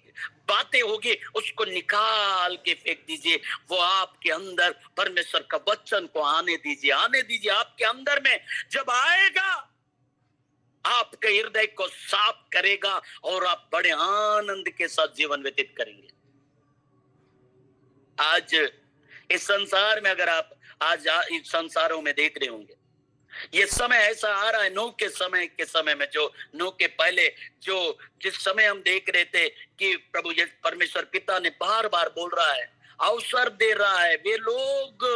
बातें होगी, उसको निकाल के फेंक दीजिए। वो आपके अंदर परमेश्वर का वचन को आने दीजिए, आने दीजिए। आपके अंदर में जब आएगा, आपके हृदय को साफ करेगा और आप बड़े आनंद के साथ जीवन व्यतीत करेंगे। आज इस संसार में, अगर आप आज इस संसारों में देख रहे होंगे, ये समय ऐसा आ रहा है, नूह के समय में, जो नूह के पहले जो जिस समय हम देख रहे थे कि प्रभु ये परमेश्वर पिता ने बार बार बोल रहा है, अवसर दे रहा है। वे लोग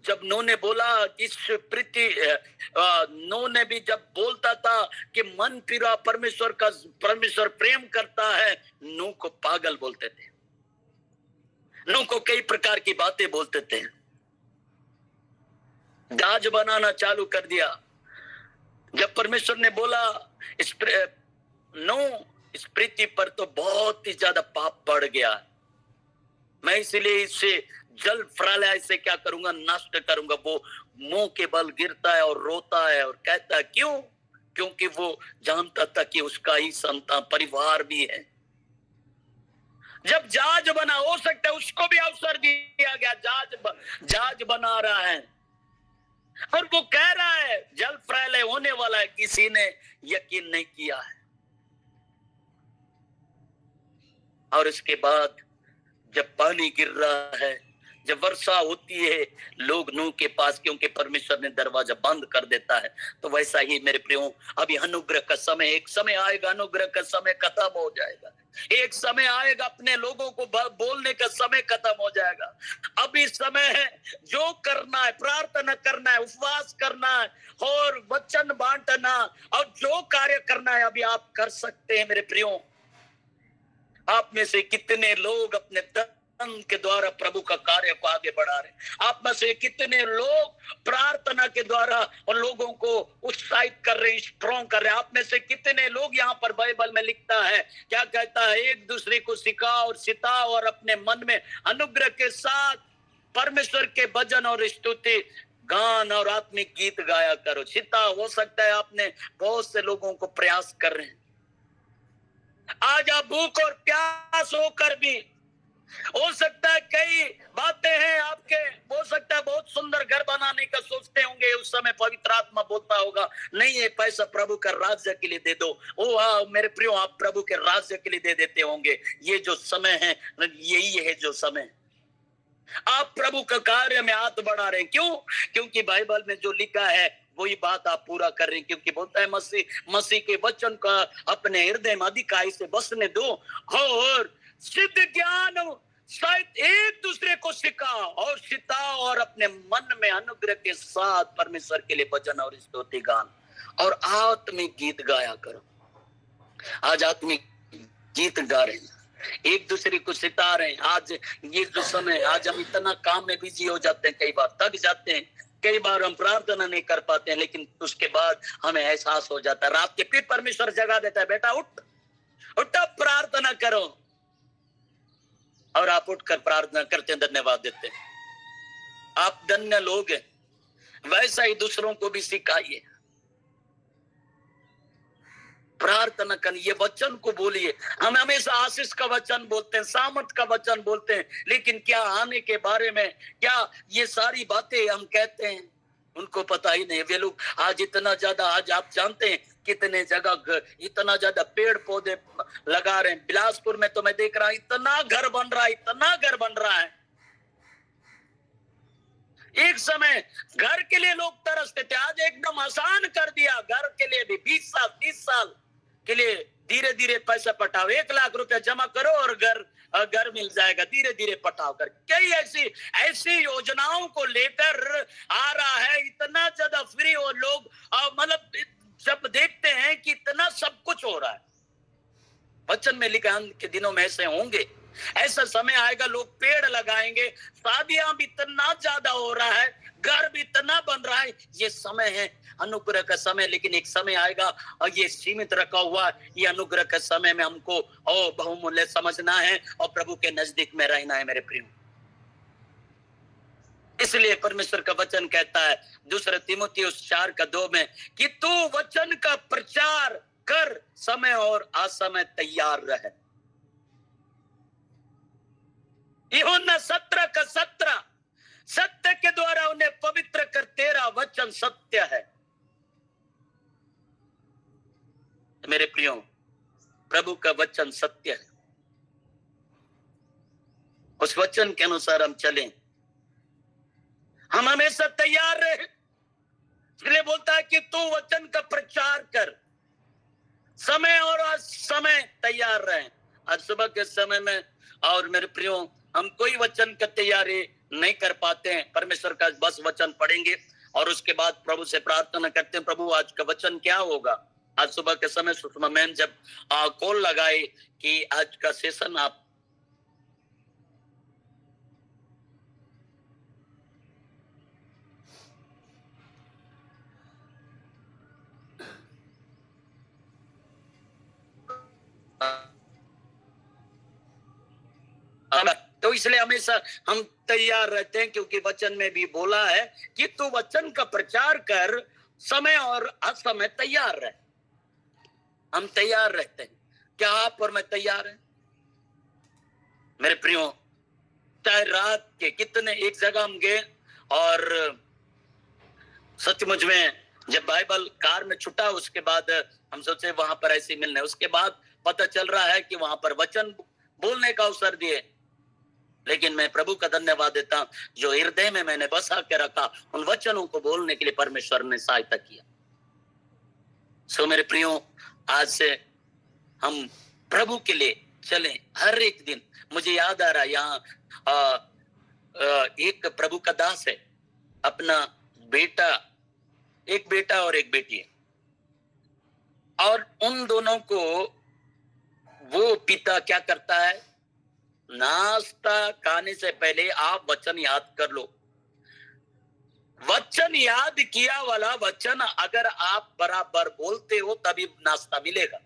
जब नूह ने बोला, इस नूह ने भी जब बोलता था कि मन फिरा, परमेश्वर प्रेम करता है, नूह को पागल बोलते थे, नूह को कई प्रकार की बातें बोलते थे। जहाज बनाना चालू कर दिया। जब परमेश्वर ने बोला नूह, इस पृथ्वी पर तो बहुत ही ज्यादा पाप बढ़ गया, मैं इसलिए इससे जल प्रलय से क्या करूंगा, नष्ट करूंगा। वो मुंह के बल गिरता है और रोता है और कहता है, क्यों? क्योंकि वो जानता था कि उसका ही संतान परिवार भी है। जब जहाज बना, हो सकता है उसको भी अवसर दिया गया, जहाज बना रहा है और वो कह रहा है जल प्रलय होने वाला है, किसी ने यकीन नहीं किया है। और इसके बाद जब पानी गिर रहा है, जब वर्षा होती है, लोग नूह के पास, क्योंकि परमेश्वर ने दरवाजा बंद कर देता है। तो वैसा ही मेरे प्रियो, अभी अनुग्रह का समय, एक समय आएगा, अनुग्रह का समय खत्म हो जाएगा। एक समय आएगा, अपने लोगों को बोलने का समय खत्म हो जाएगा। अभी समय है जो करना है, प्रार्थना करना है, उपवास करना है और वचन बांटना और जो कार्य करना है, अभी आप कर सकते हैं। मेरे प्रियो, आप में से कितने लोग अपने तन के द्वारा प्रभु का कार्य को आगे बढ़ा रहे हैं? आप में से कितने लोग प्रार्थना के द्वारा और लोगों को उत्साहित कर रहे हैं, स्ट्रॉन्ग कर रहे हैं? आप में से कितने लोग, यहाँ पर बाइबल में लिखता है, क्या कहता है, एक दूसरे को सिखाओ और सिताओ और अपने मन में अनुग्रह के साथ परमेश्वर के भजन और स्तुति गान और आत्मिक गीत गाया करो। सिता, हो सकता है आपने बहुत से लोगों को प्रयास कर रहे हैं। आज आप भूख और प्यास होकर भी, हो सकता है कई बातें हैं आपके, हो सकता है बहुत सुंदर घर बनाने का सोचते होंगे, उस समय पवित्र आत्मा बोलता होगा, नहीं ये पैसा प्रभु का राज्य के लिए दे दो। ओ हाँ मेरे प्रियो, आप प्रभु के राज्य के लिए दे देते होंगे। ये जो समय है, यही है जो समय आप प्रभु का कार्य में हाथ बढ़ा रहे हैं। क्यों? क्योंकि बाइबल में जो लिखा है वही बात आप पूरा कर रहे हैं। क्योंकि बोलता है मसीह के वचन का अपने हृदय में अधिकाई से बसने दो और सिद्ध ज्ञान शायद एक दूसरे को सिखाओ और सिताओ और अपने मन में अनुग्रह के साथ परमेश्वर के लिए भजन और स्तुति गान और आत्मिक गीत गाया करो। आज आत्मिक गीत गा रहे हैं, एक दूसरे को सिता रहे हैं। आज ये जो समय, आज हम इतना काम में बिजी हो जाते हैं, कई बार थक जाते हैं, कई बार हम प्रार्थना नहीं कर पाते हैं, लेकिन उसके बाद हमें एहसास हो जाता है, रात के फिर परमेश्वर जगा देता है, बेटा उठ प्रार्थना करो। और आप उठकर प्रार्थना करते हैं, धन्यवाद देते हैं। आप धन्य लोग हैं। वैसा ही दूसरों को भी सिखाइए, प्रार्थना करिए, ये वचन को बोलिए। हम हमेशा आशीष का वचन बोलते हैं, सामर्थ का वचन बोलते हैं, लेकिन क्या आने के बारे में, क्या ये सारी बातें हम कहते हैं, उनको पता ही नहीं। वे लोग आज इतना ज्यादा, आज आप जानते हैं कितने जगह इतना ज्यादा पेड़ पौधे लगा रहे हैं। बिलासपुर में तो मैं देख रहा हूं, इतना घर बन रहा है, इतना घर बन रहा है। एक समय घर के लिए लोग तरसते थे, आज एकदम आसान कर दिया। घर के लिए भी 20 साल 30 साल के लिए धीरे धीरे पैसा पटाओ, 1 लाख रुपया जमा करो और घर मिल जाएगा, धीरे धीरे पटाओ कर। कई ऐसी योजनाओं को लेकर आ रहा है, इतना ज्यादा फ्री और लोग मतलब जब देखते हैं कि इतना सब कुछ हो रहा है। वचन में लिखा अंत के दिनों में ऐसे होंगे, ऐसा समय आएगा लोग पेड़ लगाएंगे, शादियां भी इतना ज्यादा हो रहा है, घर भी इतना बन रहा है। ये समय है अनुग्रह का समय, लेकिन एक समय आएगा और ये सीमित रखा हुआ ये अनुग्रह के समय में हमको बहुमूल्य समझना है और प्रभु के नजदीक में रहना है मेरे प्रियो। इसलिए परमेश्वर का वचन कहता है 2 तीमुथियुस 4:2 में कि तू वचन का प्रचार कर, समय और असमय तैयार रहे। यूहन्ना 17:17 सत्य के द्वारा उन्हें पवित्र कर, तेरा वचन सत्य है। मेरे प्रियो, प्रभु का वचन सत्य है, उस वचन के अनुसार हम चलें, हम हमेशा तैयार रहे। इसलिए बोलता है कि तू वचन का प्रचार कर, समय और असमय तैयार रहे। आज सुबह के समय में और मेरे प्रियो हम कोई वचन का तैयारी नहीं कर पाते हैं। परमेश्वर का बस वचन पढ़ेंगे और उसके बाद प्रभु से प्रार्थना करते हैं, प्रभु आज का वचन क्या होगा। आज सुबह के समय सुषमा मैम जब कॉल लगाई कि आज का सेशन आप तो इसलिए हमेशा हम तैयार रहते हैं, क्योंकि वचन में भी बोला है कि तू वचन का प्रचार कर, समय और असमय तैयार रहे। हम तैयार रहते हैं। क्या आप और मैं तैयार हैं मेरे प्रियो? चाहे रात के कितने एक जगह हम गए और सचमुच में जब बाइबल कार में छुटा, उसके बाद हम सोचे वहां पर ऐसे मिलने, उसके बाद पता चल रहा है कि वहां पर वचन बोलने का अवसर दिए। लेकिन मैं प्रभु का धन्यवाद देता हूं जो हृदय में मैंने बसा के रखा, उन वचनों को बोलने के लिए परमेश्वर ने सहायता किया। सो मेरे प्रियो, आज से हम प्रभु के लिए चलें हर एक दिन। मुझे याद आ रहा है यहाँ एक प्रभु का दास है, अपना बेटा, एक बेटा और एक बेटी है, और उन दोनों को वो पिता क्या करता है, नाश्ता खाने से पहले आप वचन याद कर लो। वचन याद किया वाला वचन अगर आप बराबर बोलते हो तभी नाश्ता मिलेगा।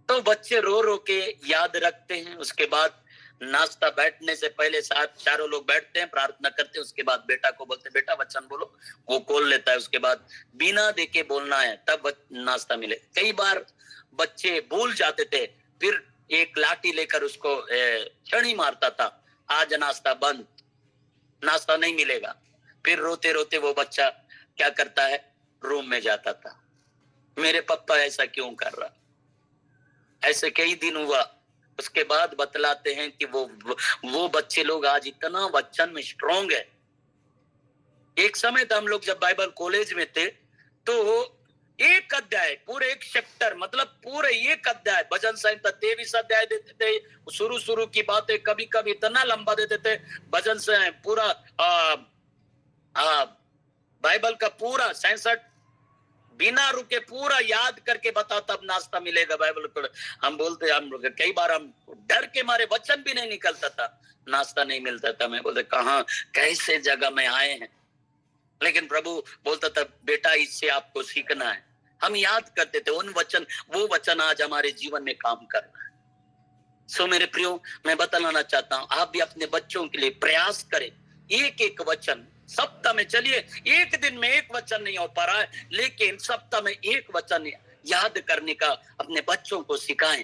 तो बच्चे रो रो के याद रखते हैं। उसके बाद नाश्ता बैठने से पहले चारों लोग बैठते हैं, प्रार्थना करते हैं। उसके बाद बेटा को बोलते, बेटा वचन बोलो, वो बोल लेता है। उसके बाद बिना देखे बोलना है तब नाश्ता मिले। कई बार बच्चे भूल जाते थे, फिर एक लाठी लेकर उसको छड़ी मारता था, आज नाश्ता बंद, नाश्ता नहीं मिलेगा। फिर रोते रोते वो बच्चा क्या करता है, रूम में जाता था, मेरे पापा ऐसा क्यों कर रहा। ऐसे कई दिन हुआ। उसके बाद बतलाते हैं कि वो बच्चे लोग आज इतना वचन में स्ट्रॉन्ग है। एक समय था हम लोग जब बाइबल कॉलेज में थे, तो एक अध्याय, पूरे एक चैप्टर, मतलब पूरे एक अध्याय, भजन संहिता 23 अध्याय देते थे। शुरू की बातें कभी कभी इतना लंबा देते थे, भजन से पूरा बाइबल का पूरा 66 बिना रुके पूरा याद करके बता, तब नाश्ता मिलेगा बाइबल को। हम बोलते, हम कई बार हम डर के मारे वचन भी नहीं निकलता था, नाश्ता नहीं मिलता था। मैं बोलते कहाँ कैसे जगह में आए हैं। लेकिन प्रभु बोलता था, बेटा इससे आपको सीखना है। हम याद करते थे उन वचन, वो वचन आज हमारे जीवन में काम कर रहा है। सो मेरे प्रियो, मैं बतलाना चाहता हूं, आप भी अपने बच्चों के लिए प्रयास करें। एक एक वचन सप्ताह में, चलिए एक दिन में एक वचन नहीं हो पा रहा है, लेकिन सप्ताह में एक वचन याद करने का अपने बच्चों को सिखाएं।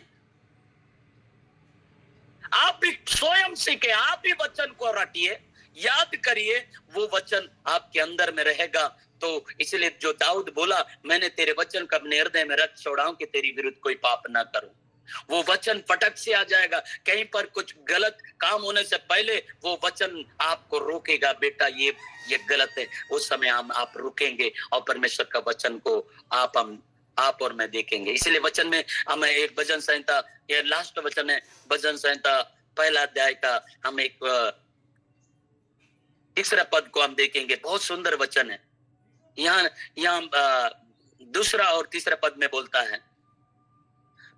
आप भी स्वयं सीखे, आप भी वचन को रटिए, याद करिए, वो वचन आपके अंदर में रहेगा। तो इसलिए जो दाऊद बोला, मैंने तेरे वचन को अपने हृदय में रख छोड़ा हूं कि तेरी विरुद्ध कोई पाप ना करूं। वो वचन फटक से आ जाएगा। कहीं पर कुछ गलत काम होने से पहले वो वचन आपको रोकेगा, बेटा ये गलत है। उस समय आप रुकेंगे और परमेश्वर का वचन को आप और मैं देखेंगे। इसलिए वचन में हमें एक भजन संहिता, ये लास्ट वचन है भजन संहिता पहला अध्याय का, हम एक तीसरा पद को हम देखेंगे। बहुत सुंदर वचन है। यहाँ दूसरा और तीसरा पद में बोलता है,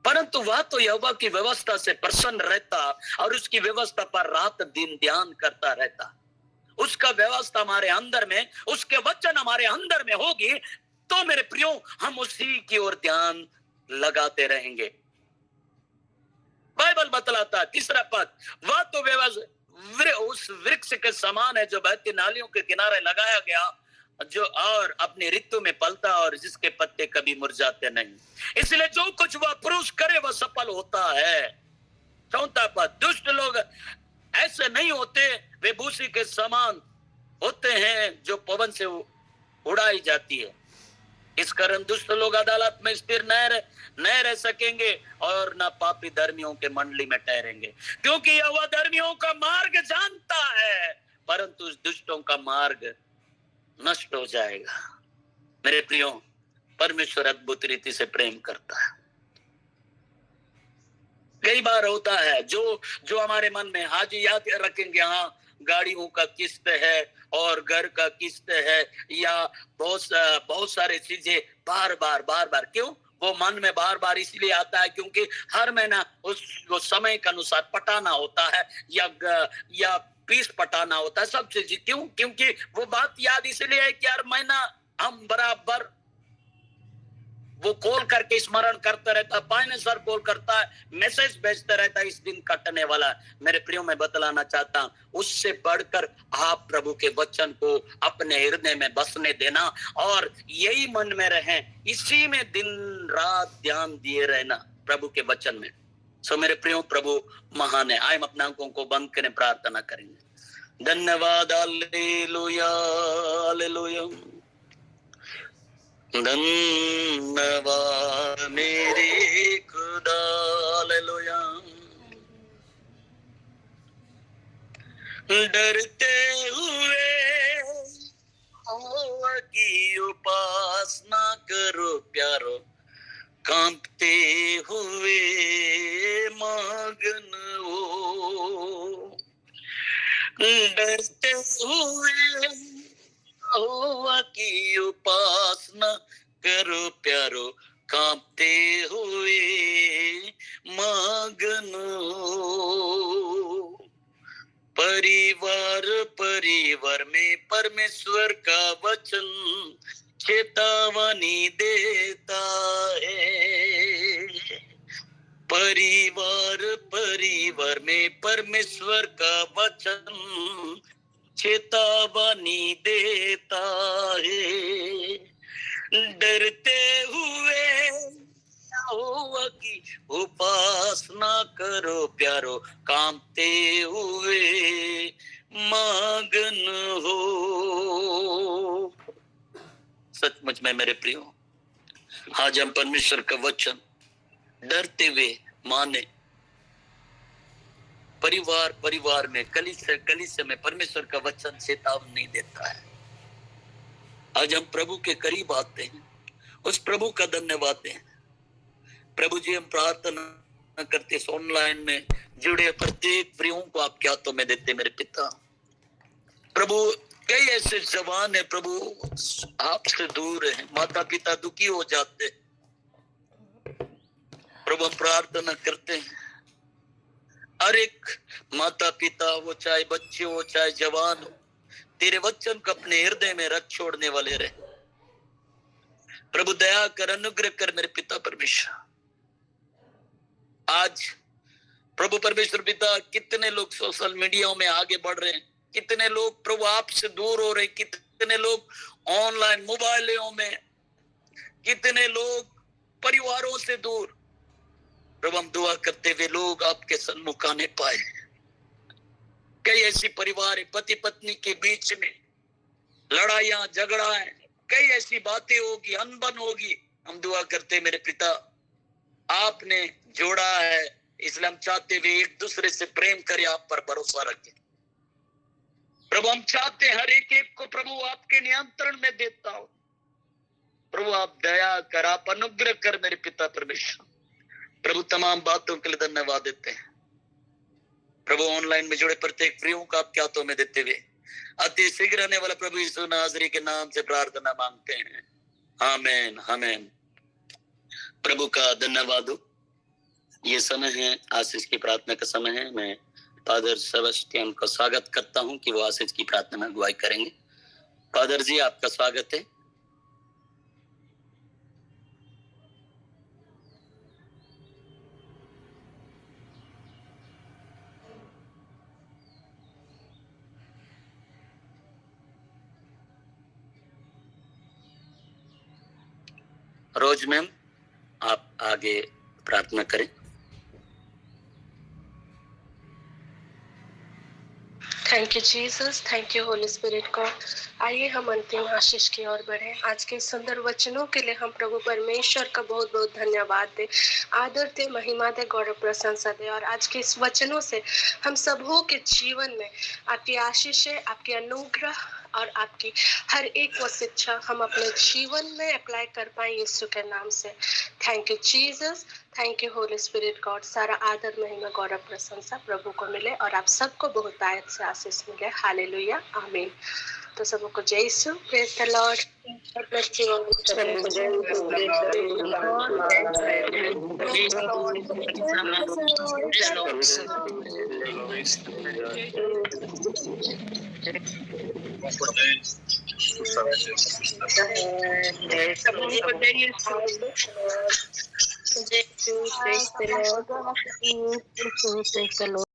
परंतु वह तो यहोवा की व्यवस्था से प्रसन्न रहता और उसकी व्यवस्था पर रात दिन ध्यान करता रहता। उसका व्यवस्था हमारे अंदर में, उसके वचन हमारे अंदर में होगी तो मेरे प्रियो हम उसी की ओर ध्यान लगाते रहेंगे। बाइबल बतलाता है तीसरा पद, वह तो व्यवस्था उस वृक्ष के समान है जो बहती नालियों के किनारे लगाया गया, जो और अपनी ऋतु में पलता और जिसके पत्ते कभी मुरझाते नहीं। इसलिए जो कुछ वह पुरुष करे वह सफल होता है। चौथा पद, दुष्ट लोग ऐसे नहीं होते, वे भूसी के समान होते हैं जो पवन से उड़ाई जाती है। इस कारण दुष्ट लोग अदालत में स्थिर न रह सकेंगे और न पापी धर्मियों के मंडली में ठहरेंगे, क्योंकि यह धर्मियों का मार्ग जानता है परंतु दुष्टों का मार्ग नष्ट हो जाएगा। मेरे प्रियो, परमेश्वर अद्भुत रीति से प्रेम करता है। कई बार होता है जो हमारे मन में, हाँ जी याद रखेंगे, हाँ गाड़ियों का किस्त है और घर का किस्त है या बहुत सारे चीजें बार बार क्यों वो मन में बार बार इसलिए आता है क्योंकि हर महीना वो समय के अनुसार पटाना होता है या फीस पटाना होता है, सब चीज। क्यों? क्योंकि वो बात याद इसलिए है कि हर महीना हम बराबर वो कॉल करके स्मरण करता रहता है, फाइनेंसर कॉल करता है, मैसेज भेजता रहता है, इस दिन कटने वाला है। मेरे प्रियो, मैं बतलाना चाहता हूं, उससे बढ़कर आप प्रभु के वचन को अपने हृदय में बसने देना और यही मन में रहें, इसी में दिन रात ध्यान दिए रहना प्रभु के वचन में। सो मेरे प्रियो, प्रभु महान है। आए हम अपना आंखों को बंद करें, प्रार्थना करेंगे। धन्यवाद, हालेलुया हालेलुया। धन्यवाद मेरे खुदा, हालेलुया। डरते हुए यहोवा की उपासना करो प्यारो, कांपते हुए मगन हो। डरते हुए यहोवा की उपासना करो प्यारो, कांपते हुए मगन हो। परिवार में परमेश्वर का वचन चेतावनी देता है। परिवार में परमेश्वर का वचन चेतावनी देता है। डरते हुए यहोवा की उपासना करो प्यारो, कांपते हुए मगन हो। सचमुच में मेरे प्रियो, आज हम परमेश्वर का वचन डरते हुए माने। परिवार में कलीसिया में परमेश्वर का वचन चेतावनी देता है। आज हम प्रभु के करीब आते हैं, उस प्रभु का धन्यवाद दें। प्रभु जी, हम प्रार्थना करते हैं, ऑनलाइन में जुड़े प्रत्येक प्रियों को आपके हाथों में देते मेरे पिता। प्रभु, कई ऐसे जवान है प्रभु आपसे दूर है, माता पिता दुखी हो जाते। प्रभु, हम प्रार्थना करते हैं हर एक माता पिता, वो चाहे बच्चे हो चाहे जवान हो, तेरे वचन को अपने हृदय में रख छोड़ने वाले रहे। प्रभु दया कर, अनुग्रह कर मेरे पिता परमेश्वर। आज प्रभु परमेश्वर पिता, कितने लोग सोशल मीडिया में आगे बढ़ रहे हैं, कितने लोग प्रभु आपसे दूर हो रहे हैं, कितने लोग ऑनलाइन मोबाइलों में, कितने लोग परिवारों से दूर। प्रभु, हम दुआ करते हुए लोग आपके सन्मुख आने पाए। कई ऐसी परिवार है, पति पत्नी के बीच में लड़ाइयां झगड़ा है, कई ऐसी बातें होगी, अनबन होगी। हम दुआ करते मेरे पिता, आपने जोड़ा है, इसलिए हम चाहते हुए एक दूसरे से प्रेम करें, आप पर भरोसा रखें। प्रभु हम चाहते हैं हर एक को प्रभु आपके नियंत्रण में देता हो। प्रभु आप दया कर, आप अनुग्रह कर मेरे पिता परमेश्वर। प्रभु तमाम बातों के लिए धन्यवाद देते हैं। प्रभु ऑनलाइन में जुड़े प्रत्येक प्रियों का आपके हाथों में देते हुए अति शीघ्र आने वाला प्रभु यीशु नासरी के नाम से प्रार्थना मांगते हैं, आमीन आमीन। प्रभु का धन्यवाद हो। ये समय है आशीष की प्रार्थना का समय है। मैं फादर सेबेस्टियन का स्वागत करता हूं कि वो आशीष की प्रार्थना में अगुवाई करेंगे। फादर जी आपका स्वागत है। रोज मैम आप आगे प्रार्थना करें। Thank you Jesus, thank you Holi spirit God. आइए हम अंतिम आशीष की ओर बढ़े। आज के सुंदर वचनों के लिए हम प्रभु परमेश्वर का बहुत बहुत धन्यवाद दे, आदर दे, महिमा दे, गौरव प्रशंसा दे। और आज के इस वचनों से हम सबों के जीवन में आपकी आशीष है, आपकी अनुग्रह और आपकी हर एक वो शिक्षा हम अपने जीवन में अप्लाई कर पाए यीशु के नाम से। Thank you Jesus, thank you Holi spirit God. सारा आदर, महिमा, गौरव प्रशंसा प्रभु को मिले और आप सबको बहुत आयत से आशीष मिले। हालेलुया, आमीन। तो सबको जय यीशु, प्रेज द लॉर्ड। जय